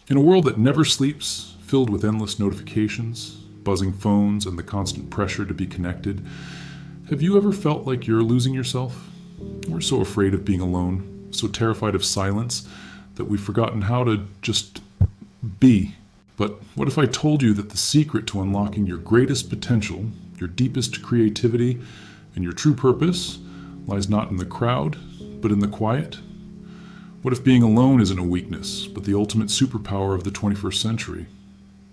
In a world that never sleeps, filled with endless notifications, buzzing phones, and the constant pressure to be connected, have you ever felt like you're losing yourself? We're so afraid of being alone, so terrified of silence, that we've forgotten how to just be. But what if I told you that the secret to unlocking your greatest potential, your deepest creativity, and your true purpose lies not in the crowd, but in the quiet? What if being alone isn't a weakness, but the ultimate superpower of the 21st century?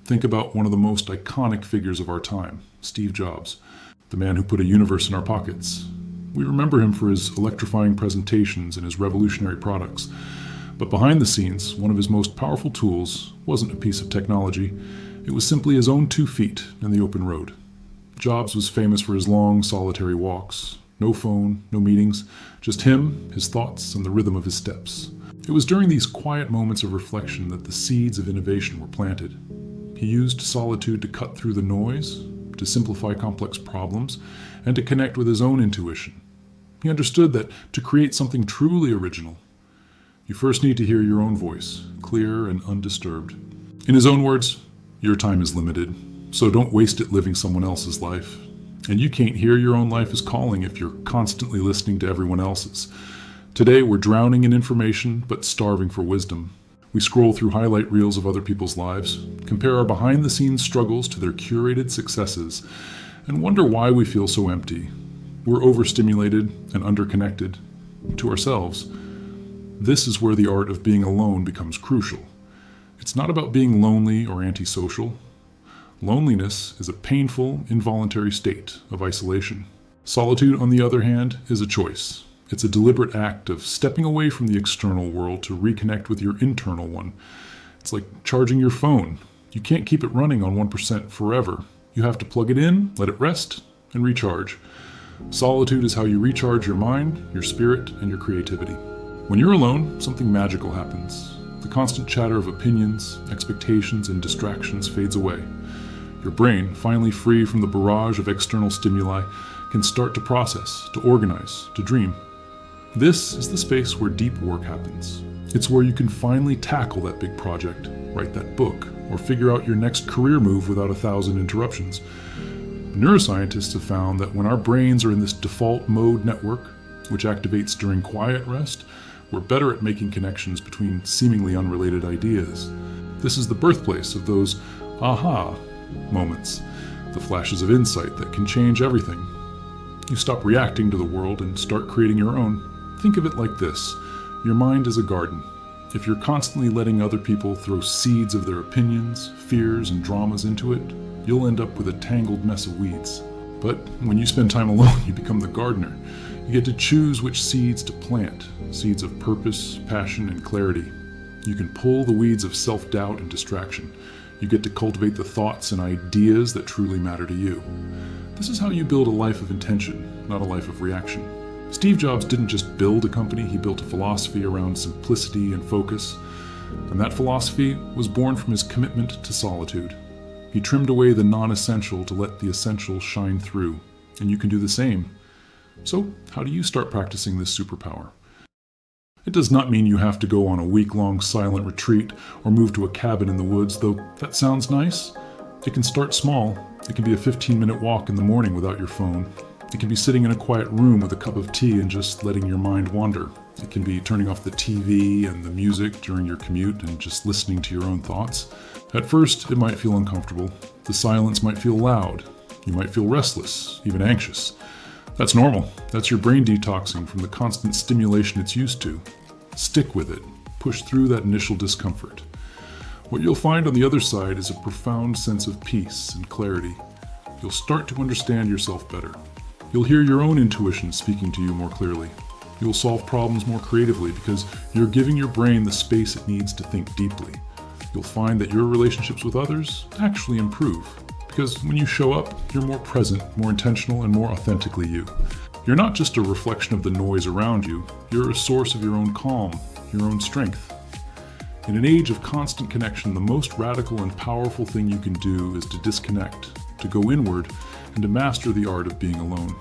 Think about one of the most iconic figures of our time, Steve Jobs, the man who put a universe in our pockets. We remember him for his electrifying presentations and his revolutionary products. But behind the scenes, one of his most powerful tools wasn't a piece of technology. It was simply his own 2 feet in the open road. Jobs was famous for his long, solitary walks. No phone, no meetings, just him, his thoughts, and the rhythm of his steps. It was during these quiet moments of reflection that the seeds of innovation were planted. He used solitude to cut through the noise, to simplify complex problems, and to connect with his own intuition. He understood that to create something truly original, you first need to hear your own voice, clear and undisturbed. In his own words, your time is limited, so don't waste it living someone else's life. And you can't hear your own life is calling if you're constantly listening to everyone else's. Today, we're drowning in information, but starving for wisdom. We scroll through highlight reels of other people's lives, compare our behind-the-scenes struggles to their curated successes, and wonder why we feel so empty. We're overstimulated and underconnected to ourselves. This is where the art of being alone becomes crucial. It's not about being lonely or antisocial. Loneliness is a painful, involuntary state of isolation. Solitude, on the other hand, is a choice. It's a deliberate act of stepping away from the external world to reconnect with your internal one. It's like charging your phone. You can't keep it running on 1% forever. You have to plug it in, let it rest, and recharge. Solitude is how you recharge your mind, your spirit, and your creativity. When you're alone, something magical happens. The constant chatter of opinions, expectations, and distractions fades away. Your brain, finally free from the barrage of external stimuli, can start to process, to organize, to dream. This is the space where deep work happens. It's where you can finally tackle that big project, write that book, or figure out your next career move without 1,000 interruptions. Neuroscientists have found that when our brains are in this default mode network, which activates during quiet rest, we're better at making connections between seemingly unrelated ideas. This is the birthplace of those aha moments, the flashes of insight that can change everything. You stop reacting to the world and start creating your own. Think of it like this. Your mind is a garden. If you're constantly letting other people throw seeds of their opinions, fears, and dramas into it, you'll end up with a tangled mess of weeds. But when you spend time alone, you become the gardener. You get to choose which seeds to plant, seeds of purpose, passion, and clarity. You can pull the weeds of self-doubt and distraction. You get to cultivate the thoughts and ideas that truly matter to you. This is how you build a life of intention, not a life of reaction. Steve Jobs didn't just build a company, he built a philosophy around simplicity and focus. And that philosophy was born from his commitment to solitude. He trimmed away the non-essential to let the essential shine through. And you can do the same. So, how do you start practicing this superpower? It does not mean you have to go on a week-long silent retreat or move to a cabin in the woods, though that sounds nice. It can start small. It can be a 15-minute walk in the morning without your phone. It can be sitting in a quiet room with a cup of tea and just letting your mind wander. It can be turning off the TV and the music during your commute and just listening to your own thoughts. At first, it might feel uncomfortable. The silence might feel loud. You might feel restless, even anxious. That's normal. That's your brain detoxing from the constant stimulation it's used to. Stick with it. Push through that initial discomfort. What you'll find on the other side is a profound sense of peace and clarity. You'll start to understand yourself better. You'll hear your own intuition speaking to you more clearly. You'll solve problems more creatively because you're giving your brain the space it needs to think deeply. You'll find that your relationships with others actually improve because when you show up, you're more present, more intentional, and more authentically you. You're not just a reflection of the noise around you, you're a source of your own calm, your own strength. In an age of constant connection, the most radical and powerful thing you can do is to disconnect, to go inward, and to master the art of being alone.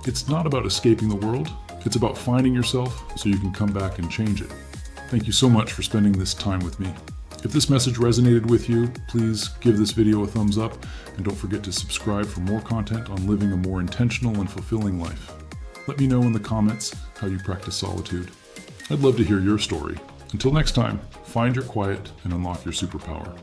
It's not about escaping the world, it's about finding yourself so you can come back and change it. Thank you so much for spending this time with me. If this message resonated with you, please give this video a thumbs up and don't forget to subscribe for more content on living a more intentional and fulfilling life. Let me know in the comments how you practice solitude. I'd love to hear your story. Until next time, find your quiet and unlock your superpower.